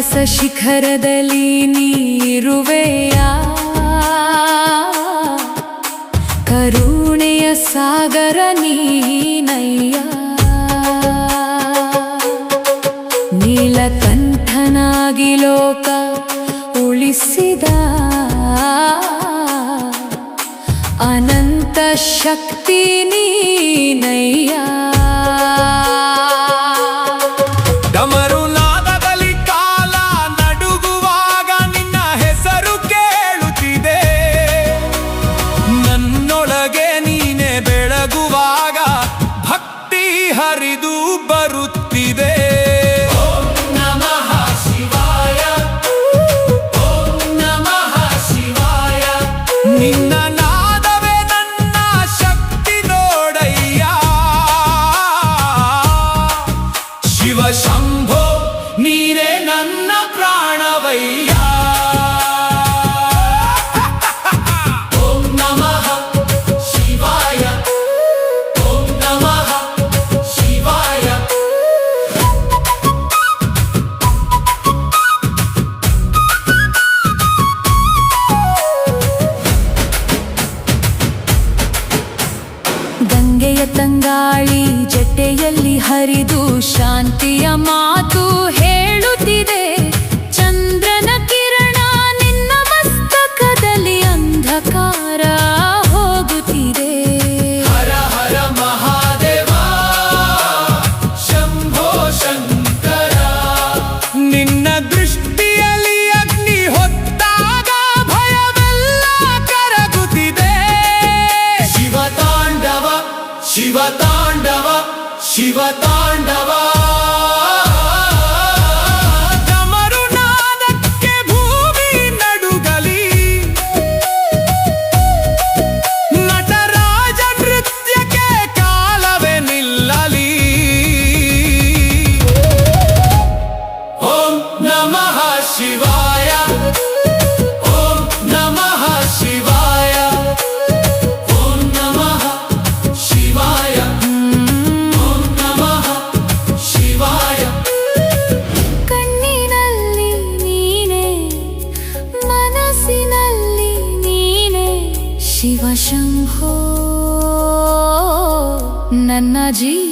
ಕೈಲಾಸ ಶಿಖರದಲ್ಲಿ ನೀರುವೆಯ ಕರುಣೆಯ ಸಾಗರ ನೀನಯ್ಯ ನೀಲಕಂಠನಾಗಿ ಲೋಕ ಉಳಿಸಿದ ಅನಂತ ಶಕ್ತಿ ನೀನಯ್ಯ ಡಮರುನಾದದಲ್ಲಿ ಕಾಲ ನಡುಗುವಾಗ ನಿನ್ನ ಹೆಸರು ಕೇಳುತ್ತಿದೆ ನನ್ನೊಳಗೆ ನೀನೆ ಬೆಳಗುವಾಗ ಭಕ್ತಿ ಹರಿದು ಬರುತ್ತಿದೆ ನಿನ್ನ ನಾದವೇ ನನ್ನ ಶಕ್ತಿ ನೋಡಯ್ಯ ಶಿವ ಶಂಭೋ ನೀನೇ ನನ್ನ ಪ್ರಾಣವಯ್ಯ ಓಂ ನಮಃ ಶಿವಾಯ ಓಂ ನಮಃ ಶಿವಾಯ ಗಂಗೆಯ ತಂಗಾಳಿ ಜಟೆಯಲ್ಲಿ ಹರಿದು ಶಾಂತಿಯ ಮಾತು ಹೇಳುತ್ತಿದೆ ಚಂದ್ರನ ಕಿರಣ ನಿನ್ನ ಮಸ್ತಕದಲ್ಲಿ ಅಂಧಕಾರ ಹೋಗುತ್ತಿದೆ ಹರ ಹರ ಮಹಾದೇವ ಶಂಭೋ ಶಂಕರ ನಿನ್ನ ದೃಷ್ಟಿಯಲ್ಲಿ ಅಗ್ನಿ ಹೊತ್ತಾಗ ಭಯವೆಲ್ಲ ಕರಗುತ್ತಿದೆ ಶಿವ ತಾಂಡವ ಶಿವ ತಾಂಡವ ಶಿವ ತಾಂಡವ ಡಮರುನಾದಕ್ಕೆ ಭೂಮಿ ನಡುಗಲಿ ನಟರಾಜ ನೃತ್ಯಕ್ಕೆ ಕಾಲವೇ ನಿಲ್ಲಲಿ ಓಂ ನಮಃ ಶಿವಾಯ ಓಂ ನಮಃ ಶಿವಾಯ ಓಂ ನಮಃ ಶಿವಾಯ ಓಂ ನಮಃ ಶಿವಾಯ ಕಣ್ಣಿನಲ್ಲಿ ನೀನೆ ಮನಸ್ಸಿನಲ್ಲಿ ನೀನೆ ಶಿವ ಶಂಭೋ ನನ್ನ ಜೀವ